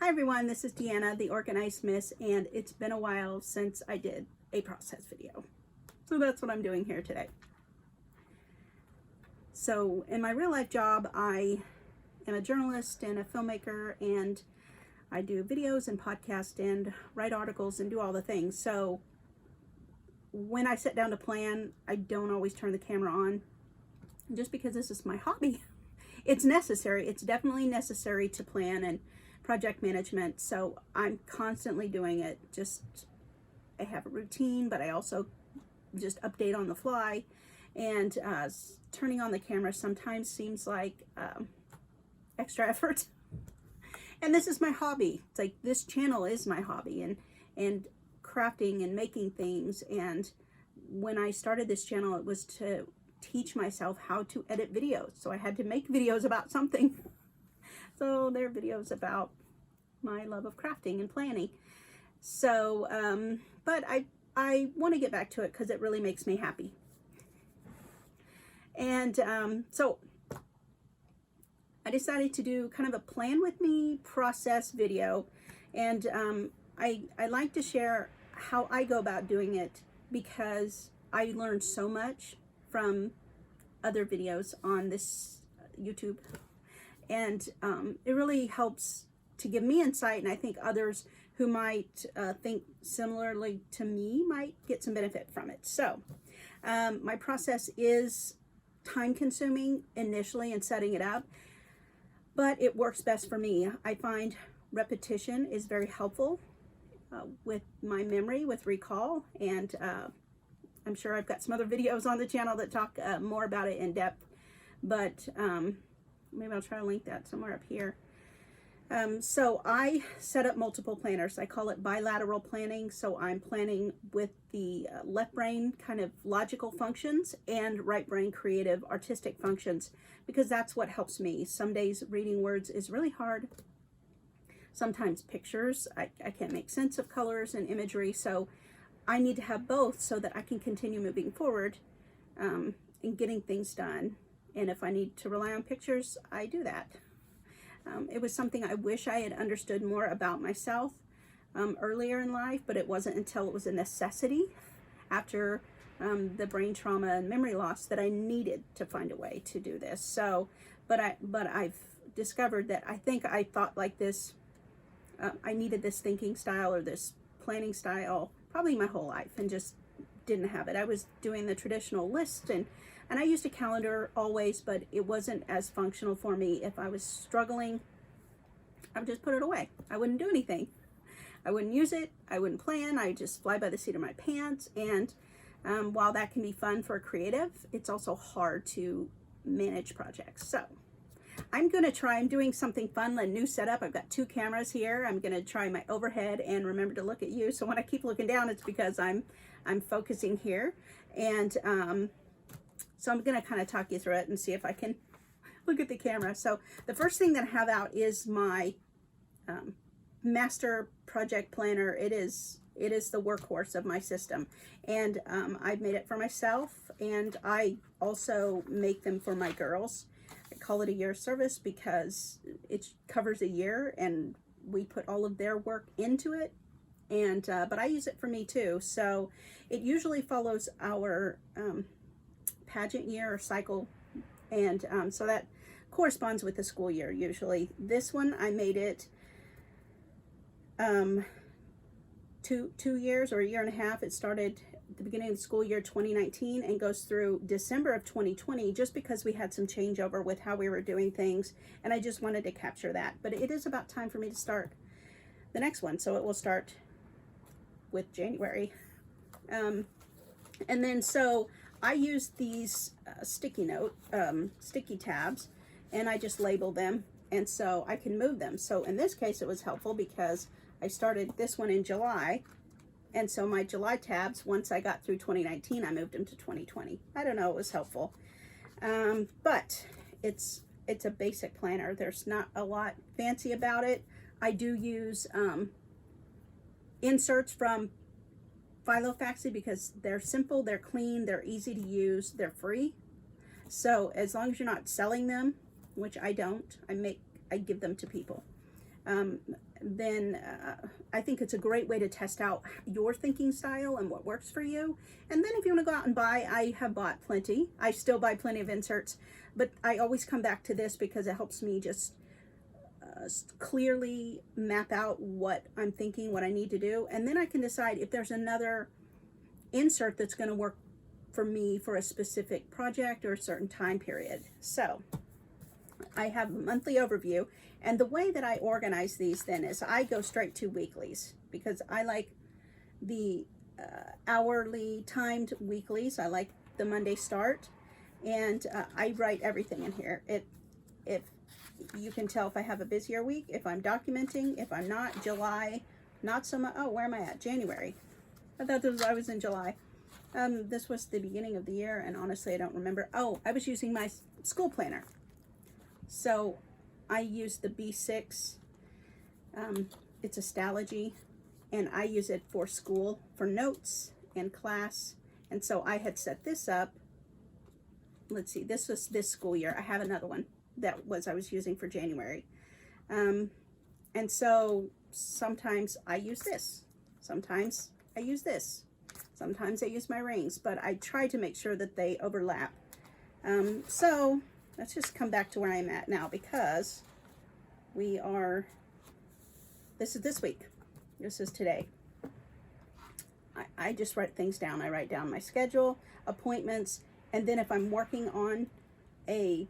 Hi everyone, this is Deanna, the Organized Miss, and it's been a while since I did a process video. So that's what I'm doing here today. So in my real life job, I am a journalist and a filmmaker, and I do videos and podcasts and write articles and do all the things. So when I sit down to plan, I don't always turn the camera on just because this is my hobby. It's necessary. It's definitely necessary to plan and project management, so I'm constantly doing it. I have a routine, but I also just update on the fly, and turning on the camera sometimes seems like extra effort. And this is my hobby. It's like this channel is my hobby, and crafting and making things. And when I started this channel, it was to teach myself how to edit videos, so I had to make videos about something. So they're videos about my love of crafting and planning. So, but I want to get back to it because it really makes me happy. And so I decided to do kind of a plan with me process video. And I like to share how I go about doing it because I learned so much from other videos on this YouTube. And it really helps to give me insight, and I think others who might think similarly to me might get some benefit from it. So my process is time consuming initially in setting it up, but it works best for me. I find repetition is very helpful with my memory, with recall, and I'm sure I've got some other videos on the channel that talk more about it in depth, but maybe I'll try to link that somewhere up here. So I set up multiple planners. I call it bilateral planning. So I'm planning with the left brain kind of logical functions and right brain creative artistic functions, because that's what helps me. Some days reading words is really hard. Sometimes pictures, I can't make sense of colors and imagery. So I need to have both so that I can continue moving forward and getting things done. And if I need to rely on pictures, I do that. It was something I wish I had understood more about myself earlier in life, but it wasn't until it was a necessity after the brain trauma and memory loss that I needed to find a way to do this. So, but I've discovered that I think I thought like this, I needed this thinking style or this planning style probably my whole life, and just didn't have it. I was doing the traditional list, and I used a calendar always, but it wasn't as functional for me. If I was struggling, I would just put it away. I wouldn't do anything. I wouldn't use it. I wouldn't plan. I just fly by the seat of my pants. And while that can be fun for a creative, it's also hard to manage projects. So I'm doing something fun, a new setup. I've got 2 cameras here. I'm going to try my overhead and remember to look at you. So when I keep looking down, it's because I'm focusing here. And so I'm going to kind of talk you through it and see if I can look at the camera. So the first thing that I have out is my master project planner. It is the workhorse of my system. And I've made it for myself, and I also make them for my girls. I call it a year service because it covers a year, and we put all of their work into it. And but I use it for me too. So it usually follows our pageant year or cycle, and so that corresponds with the school year usually. This one I made it 2 years or a year and a half. It started at the beginning of the school year 2019 and goes through December of 2020, just because we had some changeover with how we were doing things, and I just wanted to capture that. But it is about time for me to start the next one, so it will start with January. And then so I use these sticky tabs, and I just label them, and so I can move them. So in this case, it was helpful because I started this one in July, and so my July tabs, once I got through 2019, I moved them to 2020. I don't know, it was helpful. But it's a basic planner. There's not a lot fancy about it. I do use inserts from Filofax because they're simple, they're clean, they're easy to use, they're free. So as long as you're not selling them, which I don't, I give them to people. then I think it's a great way to test out your thinking style and what works for you. And then if you want to go out and buy, I have bought plenty. I still buy plenty of inserts, but I always come back to this because it helps me just clearly map out what I'm thinking, what I need to do. And then I can decide if there's another insert that's going to work for me for a specific project or a certain time period. So I have a monthly overview, and the way that I organize these then is I go straight to weeklies because I like the hourly timed weeklies. I like the Monday start, and I write everything in here. If you can tell if I have a busier week, if I'm documenting, if I'm not. July, not so much. Oh, where am I at? January. I thought I was in July. This was the beginning of the year, and honestly, I don't remember. Oh, I was using my school planner. So I use the B6. It's a Stalogy, and I use it for school, for notes and class. And so I had set this up. Let's see, this was this school year. I have another one that I was using for January. And so sometimes I use this. Sometimes I use this. Sometimes I use my rings, but I try to make sure that they overlap. So let's just come back to where I'm at now, because this is this week. This is today. I just write things down. I write down my schedule, appointments, and then if I'm working on a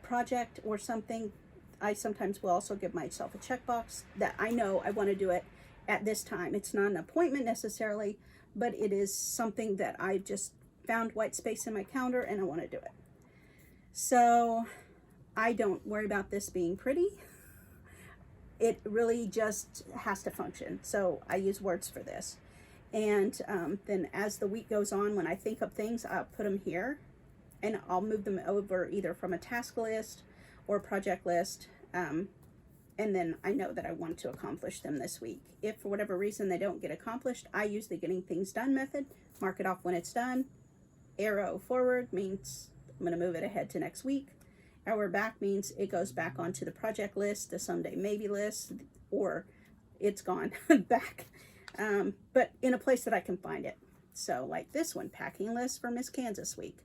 project or something, I sometimes will also give myself a checkbox that I know I want to do it at this time. It's not an appointment necessarily, but it is something that I've just found white space in my calendar and I want to do it. So I don't worry about this being pretty. It really just has to function. So I use words for this. And then as the week goes on, when I think of things, I'll put them here and I'll move them over either from a task list or project list. And then I know that I want to accomplish them this week. If for whatever reason they don't get accomplished, I use the getting things done method. Mark it off when it's done. Arrow forward means I'm going to move it ahead to next week. Arrow back means it goes back onto the project list, the someday maybe list, or it's gone back. But in a place that I can find it. So like this one, packing list for Miss Kansas week.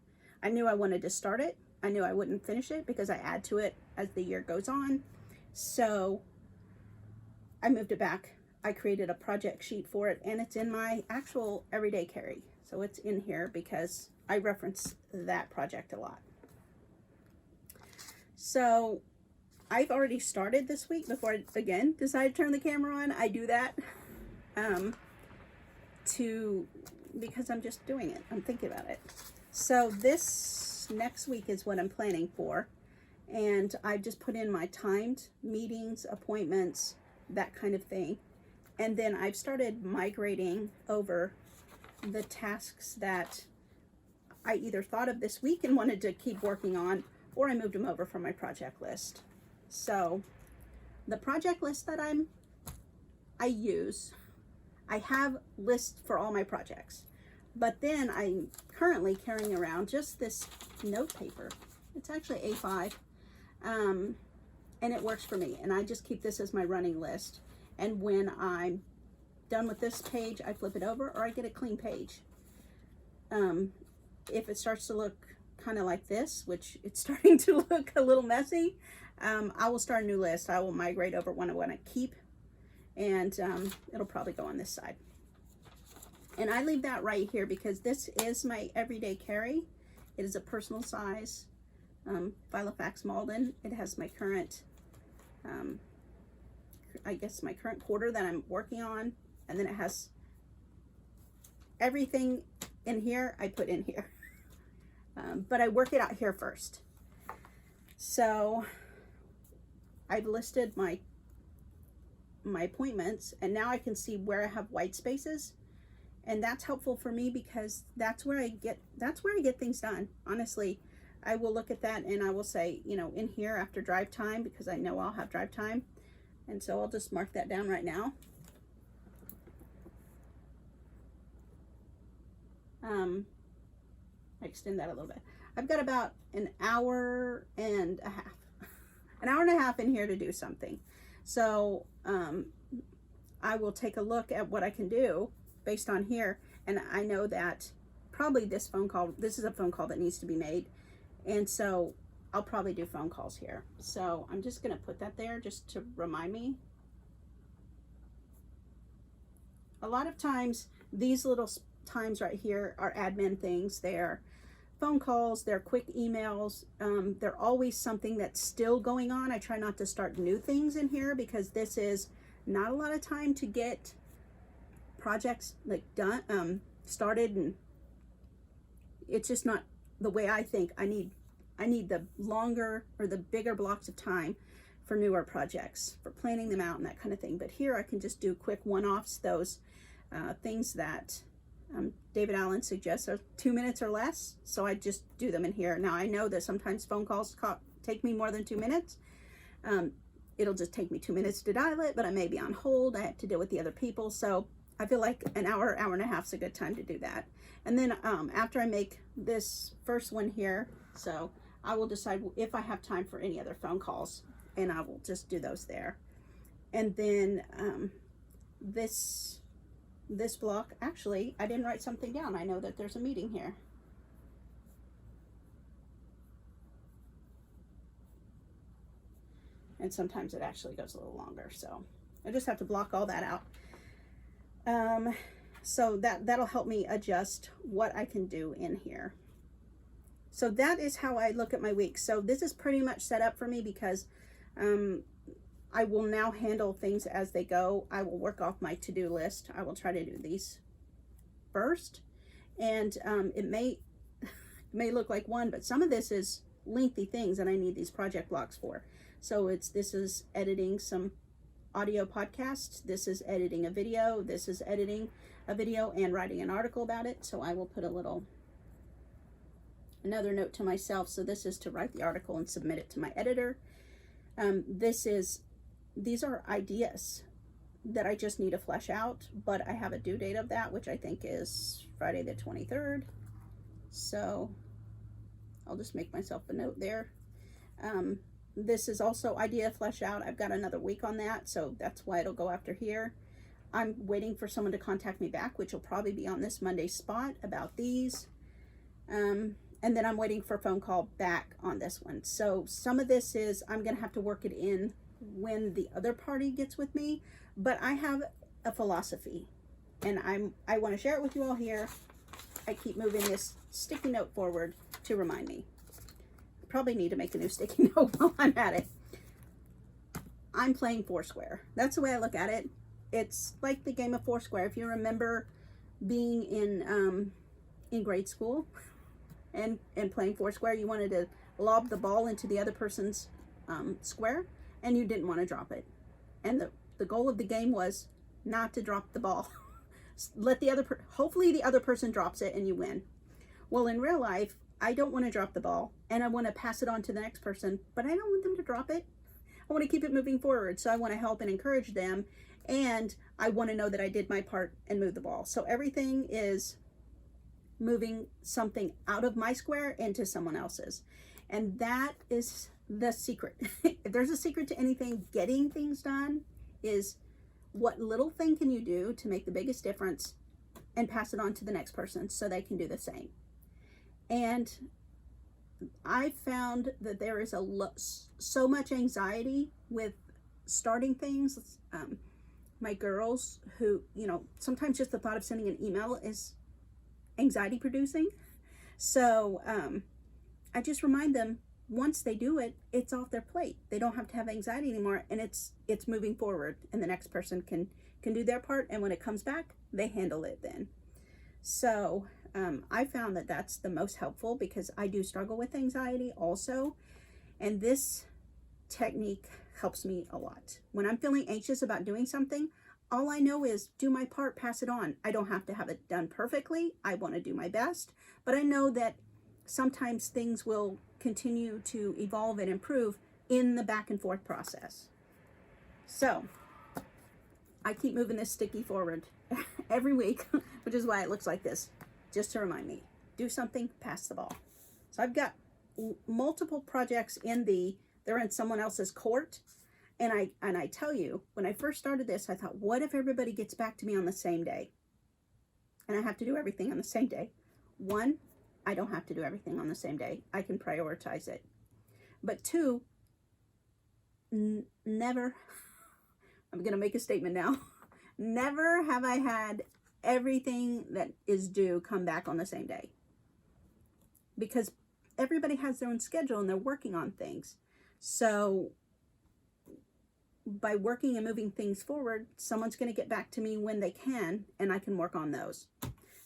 I knew I wanted to start it. I knew I wouldn't finish it because I add to it as the year goes on. So I moved it back. I created a project sheet for it, and it's in my actual everyday carry. So it's in here because I reference that project a lot. So I've already started this week before I, again, decide to turn the camera on. I do that because I'm just doing it. I'm thinking about it. So this next week is what I'm planning for. And I've just put in my timed meetings, appointments, that kind of thing. And then I've started migrating over the tasks that I either thought of this week and wanted to keep working on, or I moved them over from my project list. So the project list that I use, I have lists for all my projects. But then I'm currently carrying around just this note paper. It's actually A5. And it works for me. And I just keep this as my running list. And when I'm done with this page, I flip it over or I get a clean page. If it starts to look kind of like this, which it's starting to look a little messy, I will start a new list. I will migrate over one I want to keep. And it'll probably go on this side. And I leave that right here because this is my everyday carry. It is a personal size Filofax Malden. It has my current, I guess my current quarter that I'm working on. And then it has everything in here I put in here. But I work it out here first. So I've listed my appointments, and now I can see where I have white spaces. And that's helpful for me because that's where I get things done. Honestly, I will look at that and I will say, you know, in here after drive time, because I know I'll have drive time. And so I'll just mark that down right now. I extend that a little bit. I've got about an hour and a half in here to do something. So I will take a look at what I can do based on here. And I know that probably this is a phone call that needs to be made. And so I'll probably do phone calls here. So I'm just going to put that there just to remind me. A lot of times, these little times right here are admin things. They're phone calls, they're quick emails. They're always something that's still going on. I try not to start new things in here because this is not a lot of time to get projects like done, started, and it's just not the way I think. I need the longer or the bigger blocks of time for newer projects, for planning them out and that kind of thing. But here I can just do quick one-offs, those things that David Allen suggests are 2 minutes or less. So I just do them in here. Now I know that sometimes phone calls take me more than 2 minutes. It'll just take me 2 minutes to dial it, but I may be on hold. I have to deal with the other people. So I feel like an hour, hour and a half is a good time to do that. And then after I make this first one here, so I will decide if I have time for any other phone calls, and I will just do those there. And then this block, actually, I didn't write something down. I know that there's a meeting here. And sometimes it actually goes a little longer, so I just have to block all that out. So that'll help me adjust what I can do in here. So that is how I look at my week. So this is pretty much set up for me because I will now handle things as they go. I will work off my to-do list. I will try to do these first. And it may look like one, but some of this is lengthy things and I need these project blocks for. So this is editing some audio podcasts. This is editing a video. This is editing a video and writing an article about it. So I will put another note to myself. So this is to write the article and submit it to my editor. These are ideas that I just need to flesh out, but I have a due date of that, which I think is Friday the 23rd. So I'll just make myself a note there. This is also idea flesh out. I've got another week on that, so that's why it'll go after here. I'm waiting for someone to contact me back, which will probably be on this Monday spot about these. And then I'm waiting for a phone call back on this one. So some of this is, I'm going to have to work it in when the other party gets with me, but I have a philosophy and I want to share it with you all here. I keep moving this sticky note forward to remind me. Probably need to make a new sticky note while I'm at it. I'm playing Foursquare. That's the way I look at it. It's like the game of Foursquare. If you remember being in grade school and playing Foursquare, you wanted to lob the ball into the other person's square, and you didn't want to drop it. And the goal of the game was not to drop the ball. Let hopefully the other person drops it and you win. Well, in real life, I don't want to drop the ball and I want to pass it on to the next person, but I don't want them to drop it. I want to keep it moving forward. So I want to help and encourage them. And I want to know that I did my part and move the ball. So everything is moving something out of my square into someone else's. And that is the secret. If there's a secret to anything, getting things done, is what little thing can you do to make the biggest difference and pass it on to the next person so they can do the same. And I found that there is so much anxiety with starting things. My girls who, sometimes just the thought of sending an email is anxiety producing. So I just remind them, once they do it, it's off their plate. They don't have to have anxiety anymore, and it's moving forward, and the next person can do their part, and when it comes back, they handle it then. So I found that that's the most helpful because I do struggle with anxiety also, and this technique helps me a lot. When I'm feeling anxious about doing something, all I know is do my part, pass it on. I don't have to have it done perfectly. I want to do my best, but I know that sometimes things will continue to evolve and improve in the back and forth process. So I keep moving this sticky forward every week, which is why it looks like this, just to remind me, do something, pass the ball. So I've got multiple projects they're in someone else's court, And I tell you, when I first started this, I thought, what if everybody gets back to me on the same day? And I have to do everything on the same day. One, I don't have to do everything on the same day. I can prioritize it. But two, never, I'm going to make a statement now. Never have I had everything that is due come back on the same day. Because everybody has their own schedule and they're working on things. So by working and moving things forward, someone's going to get back to me when they can, and I can work on those.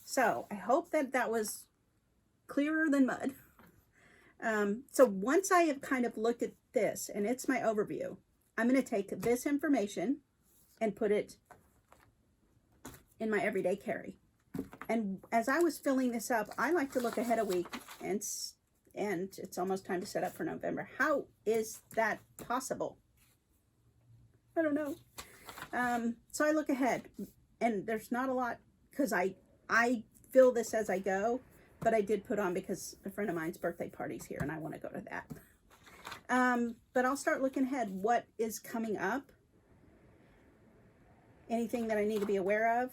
So I hope that that was clearer than mud. So once I have kind of looked at this, and it's my overview, I'm going to take this information and put it in my everyday carry. And as I was filling this up, I like to look ahead a week, and it's almost time to set up for November. How is that possible? I don't know. So I look ahead, and there's not a lot, because I fill this as I go, but I did put on because a friend of mine's birthday party's here and I want to go to that. But I'll start looking ahead. What is coming up? Anything that I need to be aware of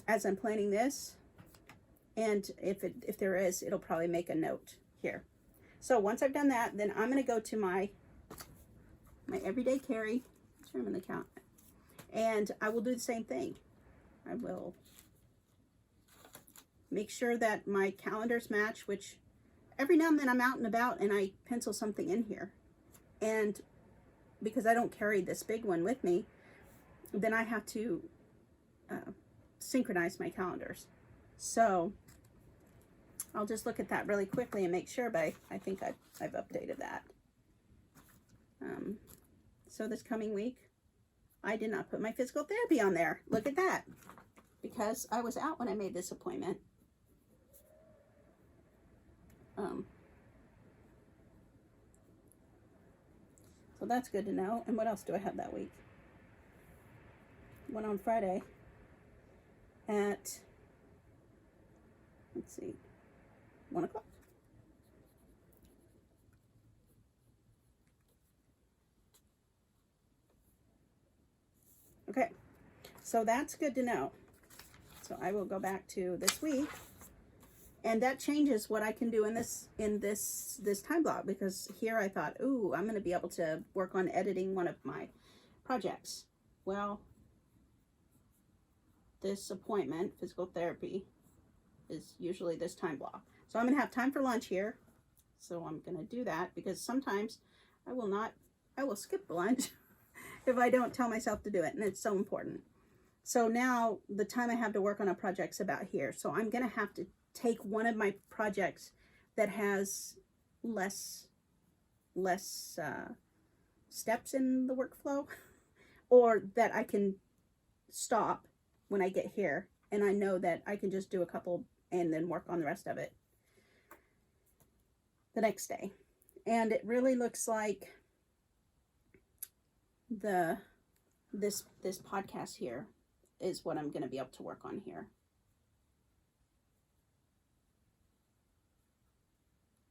as I'm planning this? And if there is, it'll probably make a note here. So once I've done that, then I'm going to go to my everyday carry. I'm going to count. And I will do the same thing. I will make sure that my calendars match, which every now and then I'm out and about and I pencil something in here. And because I don't carry this big one with me, then I have to synchronize my calendars. So I'll just look at that really quickly and make sure, but I think I've updated that. So this coming week, I did not put my physical therapy on there. Look at that. Because I was out when I made this appointment. So that's good to know. And what else do I have that week? One on Friday at, let's see, 1 o'clock. Okay, so that's good to know. So I will go back to this week, and that changes what I can do in this time block, because here I thought, ooh, I'm going to be able to work on editing one of my projects. Well, this appointment, physical therapy, is usually this time block. So I'm going to have time for lunch here. So I'm going to do that, because sometimes I will skip lunch if I don't tell myself to do it, and it's so important. So now the time I have to work on a project's about here. So I'm going to have to take one of my projects that has less steps in the workflow, or that I can stop when I get here, and I know that I can just do a couple and then work on the rest of it the next day. And it really looks like this podcast here is what I'm going to be able to work on here.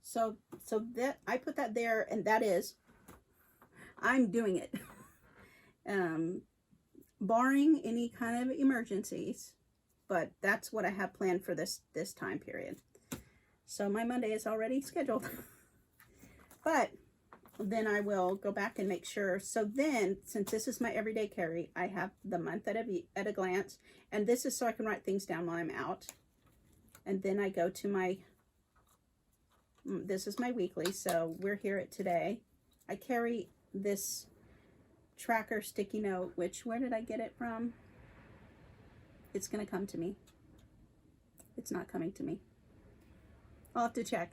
So that I put that there, and that is, I'm doing it. Barring any kind of emergencies, but that's what I have planned for this time period. So my Monday is already scheduled. But then I will go back and make sure. So then, since this is my everyday carry, I have the month at a glance, and this is so I can write things down while I'm out. And then I go to my, this is my weekly, so we're here at today. I carry this tracker sticky note, which, where did I get it from? It's going to come to me. It's not coming to me. I'll have to check.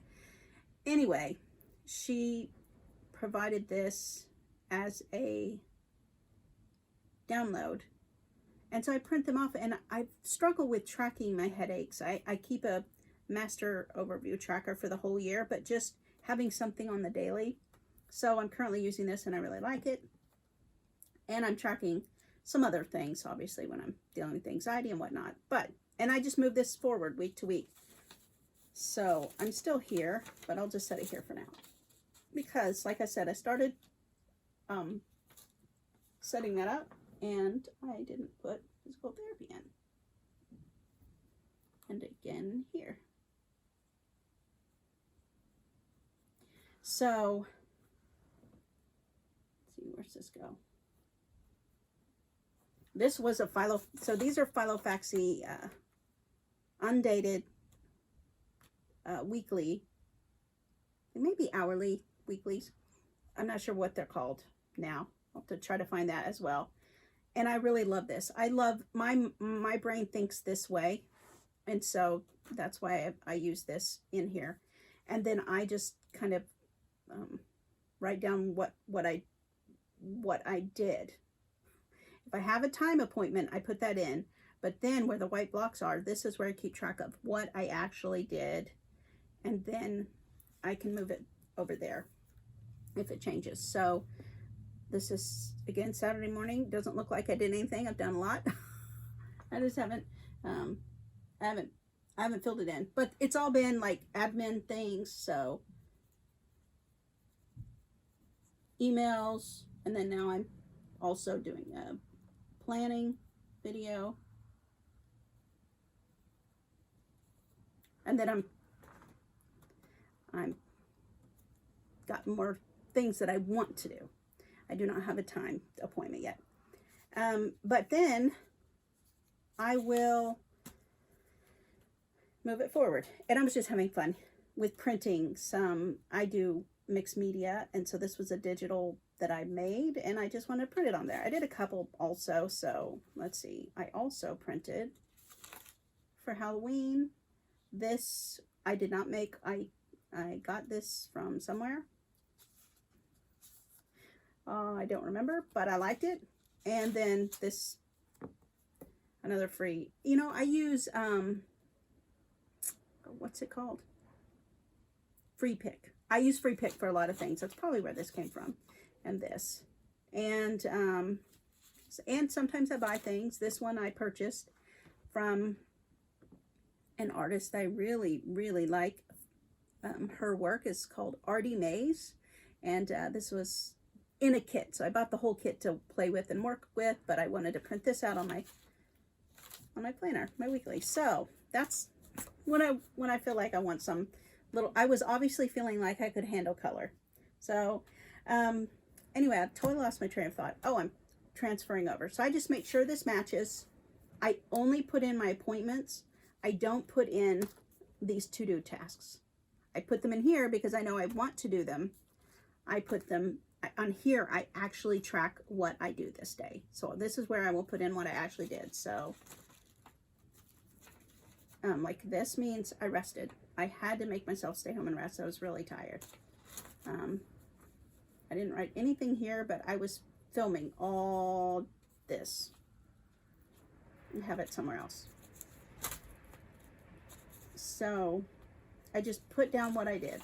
Anyway, she provided this as a download, and so I print them off, and I struggle with tracking my headaches. I keep a master overview tracker for the whole year, but just having something on the daily. So I'm currently using this, and I really like it, and I'm tracking some other things, obviously, when I'm dealing with anxiety and whatnot. And I just move this forward week to week. So I'm still here, but I'll just set it here for now. Because, like I said, I started setting that up, and I didn't put physical therapy in. And again here. So, let's see, where's this go? This was a so these are Filofax undated weekly. They may be hourly weeklies. I'm not sure what they're called now. I'll have to try to find that as well. And I really love this. I love, my brain thinks this way. And so that's why I use this in here. And then I just kind of write down what I did. If I have a time appointment, I put that in. But then where the white blocks are, this is where I keep track of what I actually did. And then I can move it over there if it changes. So this is, again, Saturday morning. Doesn't look like I did anything. I've done a lot. I just haven't, I haven't filled it in. But it's all been like admin things. So emails. And then now I'm also doing a planning video. And then I'm got more things that I want to do. I do not have a time appointment yet. But then I will move it forward. And I was just having fun with printing some. I do mixed media, and so this was a digital that I made, and I just wanted to print it on there. I did a couple also, so let's see. I also printed for Halloween. This I did not make. I got this from somewhere. I don't remember, but I liked it. And then this, another free. You know, I use what's it called? Free Pick. I use Free Pick for a lot of things. That's probably where this came from. And this. And sometimes I buy things. This one I purchased from an artist I really, really like. Her work is called Artie Mays. And this was in a kit. So I bought the whole kit to play with and work with. But I wanted to print this out on my planner, my weekly. So that's when I feel like I want some little, I was obviously feeling like I could handle color. So anyway, I totally lost my train of thought. Oh, I'm transferring over. So I just make sure this matches. I only put in my appointments. I don't put in these to-do tasks. I put them in here because I know I want to do them. I put them on here. I actually track what I do this day. So this is where I will put in what I actually did. So like this means I rested. I had to make myself stay home and rest. I was really tired. I didn't write anything here, but I was filming all this. I have it somewhere else. So I just put down what I did.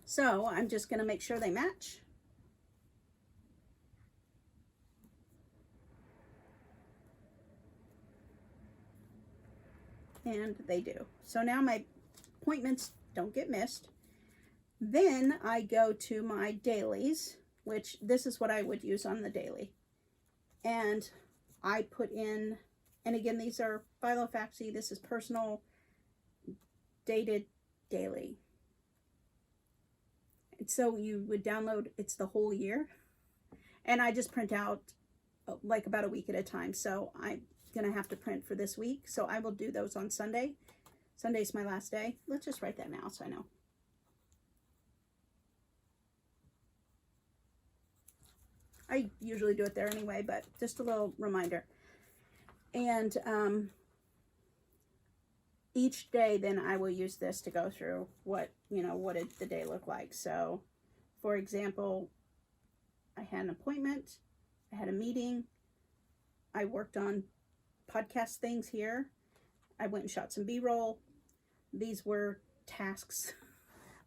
So I'm just going to make sure they match. And they do. So now my appointments don't get missed. Then I go to my dailies, which this is what I would use on the daily. And I put in, and again, these are Filofaxy. This is personal dated daily. And so you would download, it's the whole year. And I just print out like about a week at a time. So I'm going to have to print for this week. So I will do those on Sunday. Sunday's my last day. Let's just write that now so I know. I usually do it there anyway, but just a little reminder. And each day then I will use this to go through what, what did the day look like. So for example, I had an appointment, I had a meeting, I worked on podcast things here, I went and shot some B-roll. These were tasks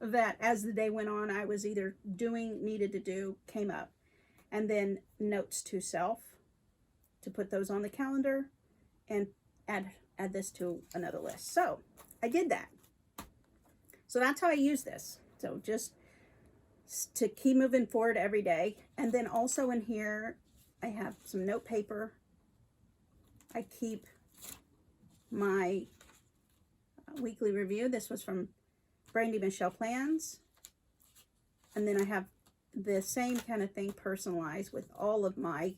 that as the day went on, I was either doing, needed to do, came up. And then notes to self, to put those on the calendar and add this to another list. So I did that. So that's how I use this. So just to keep moving forward every day. And then also in here, I have some note paper. I keep my weekly review. This was from Brandy Michelle Plans. And then I have the same kind of thing personalized with all of my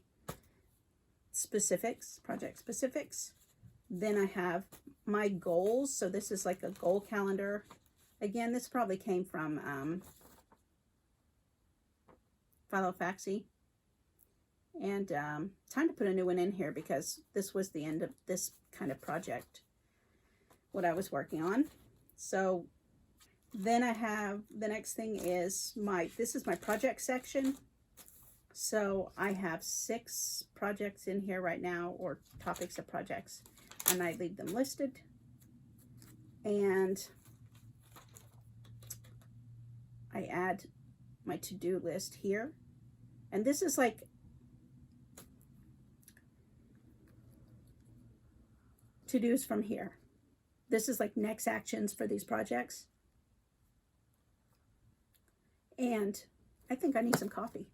specifics, project specifics. Then I have my goals. So this is like a goal calendar. Again, this probably came from Filofax. And time to put a new one in here because this was the end of this kind of project, what I was working on. So then I have, the next thing is this is my project section. So I have 6 projects in here right now, or topics of projects, and I leave them listed. And I add my to-do list here. And this is like to-dos from here. This is like next actions for these projects. And I think I need some coffee.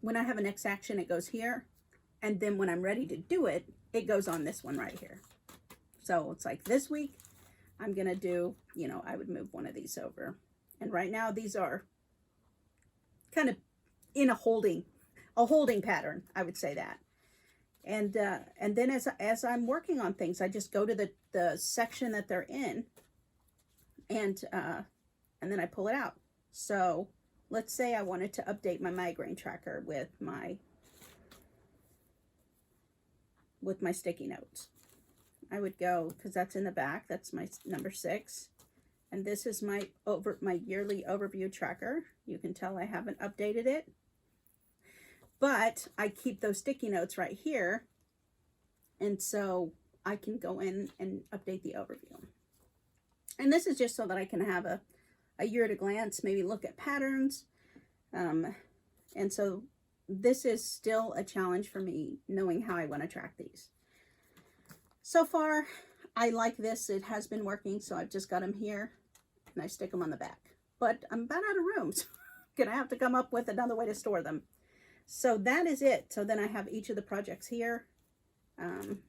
When I have a next action, it goes here. And then when I'm ready to do it, it goes on this one right here. So it's like this week, I'm going to do, you know, I would move one of these over. And right now, these are kind of in a holding pattern, I would say that. And then as I'm working on things, I just go to the section that they're in, and then I pull it out. So let's say I wanted to update my migraine tracker with my sticky notes. I would go, because that's in the back, that's my number 6. And this is my yearly overview tracker. You can tell I haven't updated it. But I keep those sticky notes right here. And so I can go in and update the overview. And this is just so that I can have a year at a glance, maybe look at patterns. And so this is still a challenge for me, knowing how I want to track these. So far, I like this. It has been working, so I've just got them here, and I stick them on the back. But I'm about out of room, so I'm gonna have to come up with another way to store them. So that is it. So then I have each of the projects here, and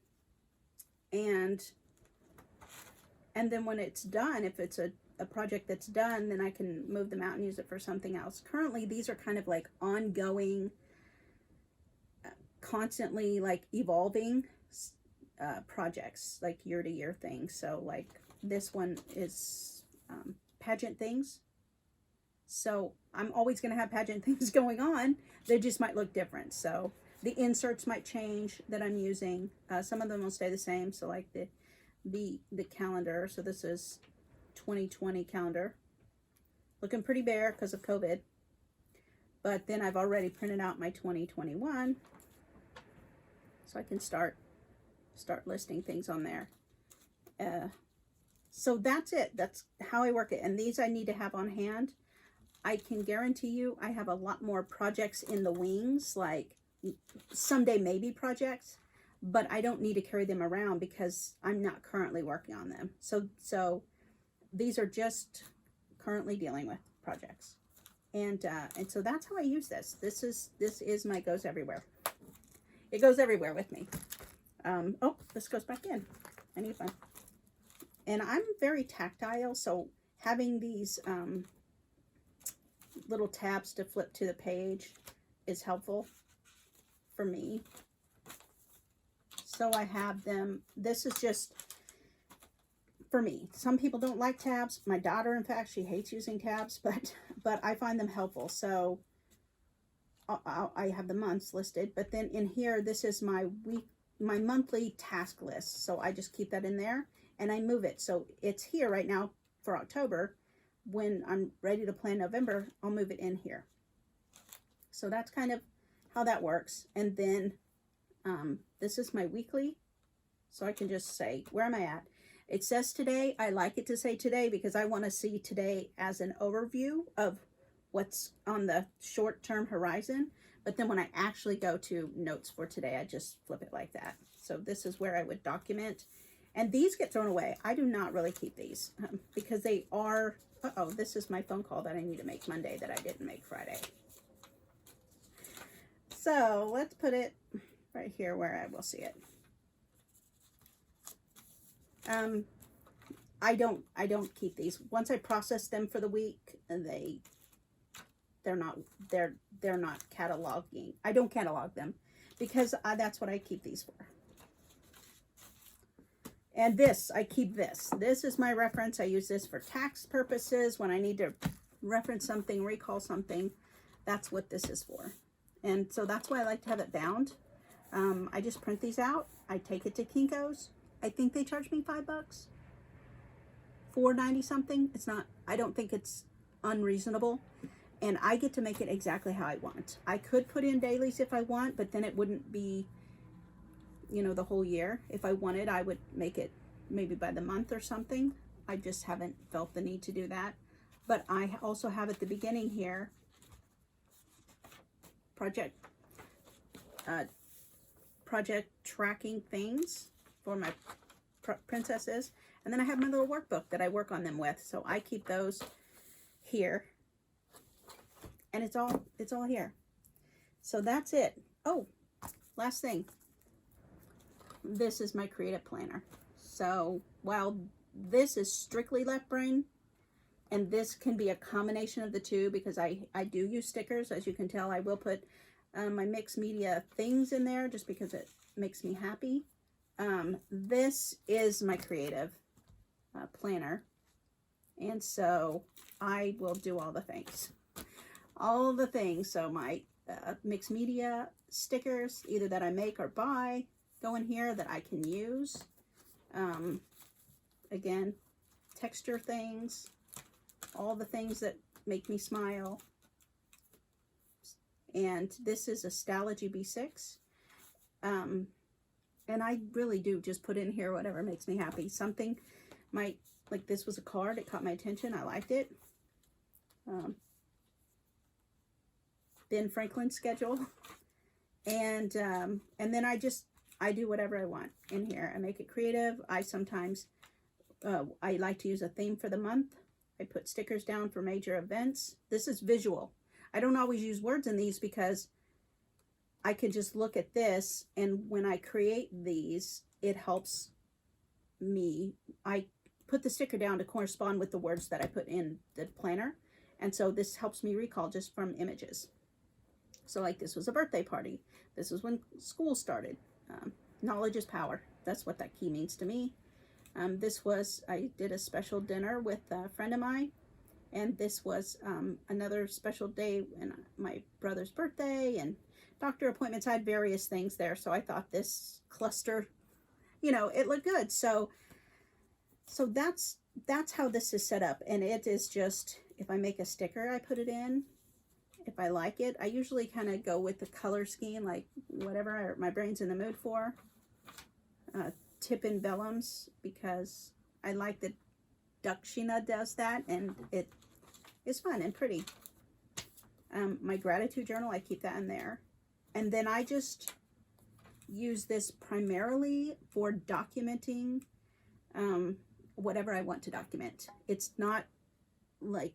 then when it's done, if it's a project that's done, then I can move them out and use it for something else. Currently, these are kind of like ongoing, constantly like evolving projects, like year-to-year things. So like this one is pageant things. So I'm always going to have pageant things going on. They just might look different. So the inserts might change that I'm using. Some of them will stay the same. So like the calendar. So this is 2020 calendar. Looking pretty bare because of COVID. But then I've already printed out my 2021. So I can start listing things on there. So that's it. That's how I work it. And these I need to have on hand. I can guarantee you I have a lot more projects in the wings, like someday maybe projects, but I don't need to carry them around because I'm not currently working on them. So these are just currently dealing with projects. And so that's how I use this. This is my goes everywhere. It goes everywhere with me. Oh, this goes back in. I need one. And I'm very tactile, so having these little tabs to flip to the page is helpful for me. So I have them. This is just for me. Some people don't like tabs. My daughter, in fact, she hates using tabs, but I find them helpful. So I have the months listed, but then in here, this is my monthly task list. So I just keep that in there and I move it. So it's here right now for October. When I'm ready to plan November, I'll move it in here. So that's kind of how that works. And then this is my weekly. So I can just say, where am I at? It says today. I like it to say today because I want to see today as an overview of what's on the short-term horizon. But then when I actually go to notes for today, I just flip it like that. So this is where I would document. And these get thrown away. I do not really keep these because they are, uh-oh, this is my phone call that I need to make Monday that I didn't make Friday. So let's put it right here where I will see it. I don't keep these. Once I process them for the week, they're not cataloging. I don't catalog them because that's what I keep these for. And this, I keep this. This is my reference. I use this for tax purposes. When I need to reference something, recall something, that's what this is for. And so that's why I like to have it bound. I just print these out. I take it to Kinko's. I think they charge me $5, $4.90 something. It's not, I don't think it's unreasonable. And I get to make it exactly how I want. I could put in dailies if I want, but then it wouldn't be, you know, the whole year. If I wanted, I would make it maybe by the month or something. I just haven't felt the need to do that. But I also have at the beginning here, project tracking things for my princesses. And then I have my little workbook that I work on them with. So I keep those here. And it's all here. So that's it. Oh, last thing. This is my creative planner. So while this is strictly left brain, and this can be a combination of the two because I do use stickers. As you can tell, I will put my mixed media things in there just because it makes me happy. This is my creative planner. And so I will do all the things. All the things. So my mixed media stickers, either that I make or buy, go in here that I can use. Again, texture things, all the things that make me smile. And this is a Stalogy B6. And I really do just put in here whatever makes me happy. Something might, like this was a card, it caught my attention, I liked it. Ben Franklin's schedule. And then I do whatever I want in here. I make it creative. I sometimes, I like to use a theme for the month. I put stickers down for major events. This is visual. I don't always use words in these because I can just look at this, and when I create these, it helps me. I put the sticker down to correspond with the words that I put in the planner. And so this helps me recall just from images. So like this was a birthday party. This was when school started. Knowledge is power. That's what that key means to me. I did a special dinner with a friend of mine. And this was another special day in my brother's birthday and doctor appointments. I had various things there. So I thought this cluster, you know, it looked good. So that's how this is set up. And it is just, if I make a sticker, I put it in. If I like it, I usually kind of go with the color scheme, like whatever my brain's in the mood for. Tip and vellums, because I like that Dakshina does that, and it is fun and pretty. My gratitude journal, I keep that in there. And then I just use this primarily for documenting whatever I want to document. It's not like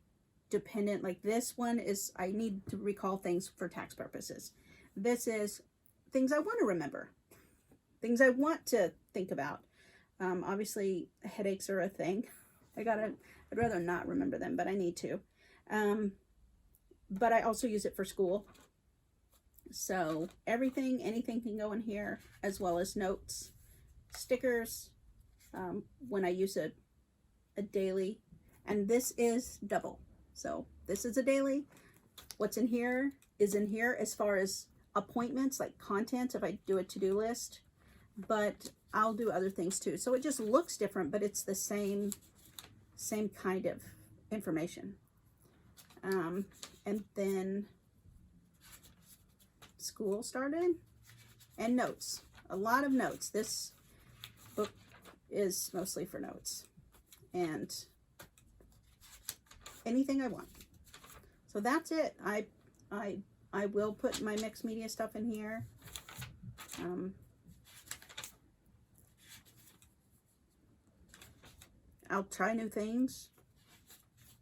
dependent, like this one is, I need to recall things for tax purposes. This is things I want to remember, things I want to think about. Obviously headaches are a thing. I'd rather not remember them, but I need to. But I also use it for school. So anything can go in here, as well as notes, stickers, when I use a daily. And this is double. So this is a daily. What's in here is in here as far as appointments, like content, if I do a to-do list. But I'll do other things too. So it just looks different, but it's the same kind of information. And then school started, and notes. A lot of notes. This book is mostly for notes. And anything I want. So that's it. I will put my mixed media stuff in here. I'll try new things.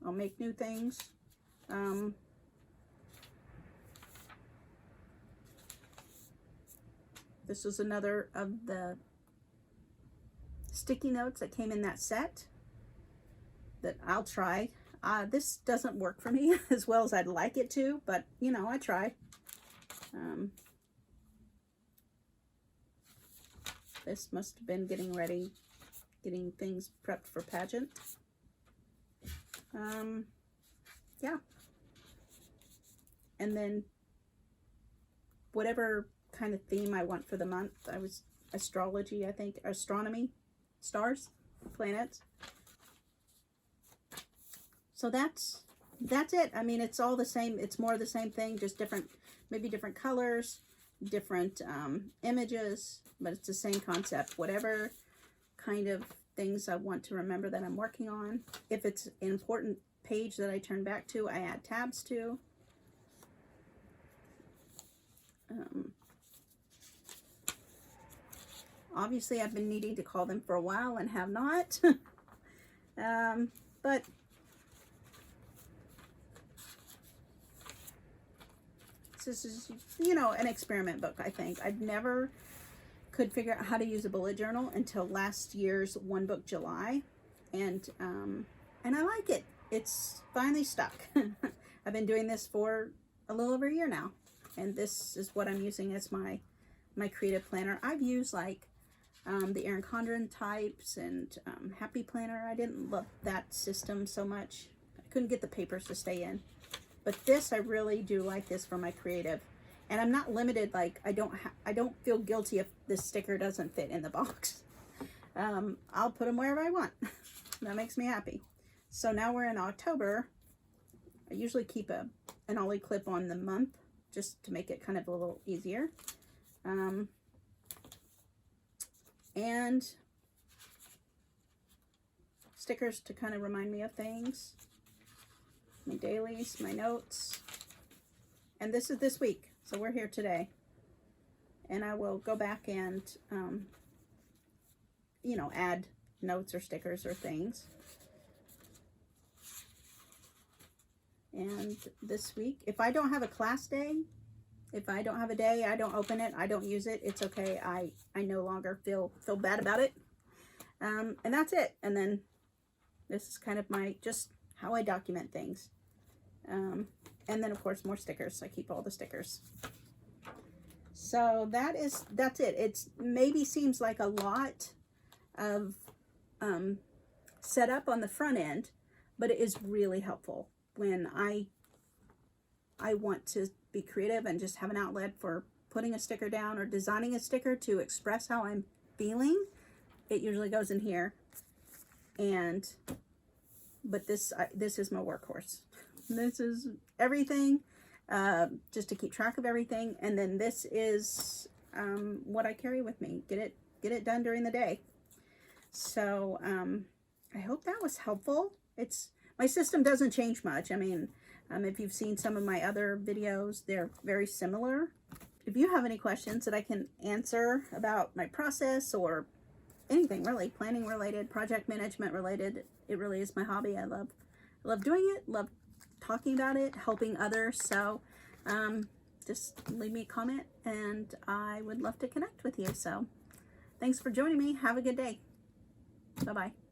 I'll make new things. This is another of the sticky notes that came in that set that I'll try. This doesn't work for me as well as I'd like it to, but you know, I try. This must have been getting ready, getting things prepped for pageant. Yeah. And then whatever kind of theme I want for the month, I was astrology, I think, astronomy, stars, planets. So that's it. I mean, it's all the same. It's more the same thing, just different, maybe different colors, different images, but it's the same concept. Whatever kind of things I want to remember that I'm working on. If it's an important page that I turn back to, I add tabs to. Obviously, I've been needing to call them for a while and have not. But this is, you know, an experiment book, I think. I've never could figure out how to use a bullet journal until last year's One Book July. And I like it. It's finally stuck. I've been doing this for a little over a year now. And this is what I'm using as my creative planner. I've used like the Erin Condren types and Happy Planner. I didn't love that system so much. I couldn't get the papers to stay in. But this, I really do like this for my creative. And I'm not limited, like I don't feel guilty if this sticker doesn't fit in the box. I'll put them wherever I want. That makes me happy. So now we're in October. I usually keep an ollie clip on the month just to make it kind of a little easier. And stickers to kind of remind me of things. My dailies, my notes. And this is this week. So we're here today. And I will go back and, you know, add notes or stickers or things. And this week, if I don't have a class day, if I don't have a day, I don't open it, I don't use it, it's okay. I no longer feel bad about it. And that's it. And then this is kind of my, just how I document things. And then of course more stickers. I keep all the stickers. So that's it. It's maybe seems like a lot of setup on the front end, but it is really helpful when I want to be creative and just have an outlet for putting a sticker down or designing a sticker to express how I'm feeling. It usually goes in here. But this is my workhorse. This is everything, just to keep track of everything. And then this is what I carry with me. Get it done during the day. So I hope that was helpful. My system doesn't change much. I mean, if you've seen some of my other videos, they're very similar. If you have any questions that I can answer about my process or anything really, planning related, project management related, it really is my hobby. I love doing it, love talking about it, helping others. So just leave me a comment and I would love to connect with you. So thanks for joining me. Have a good day. Bye-bye.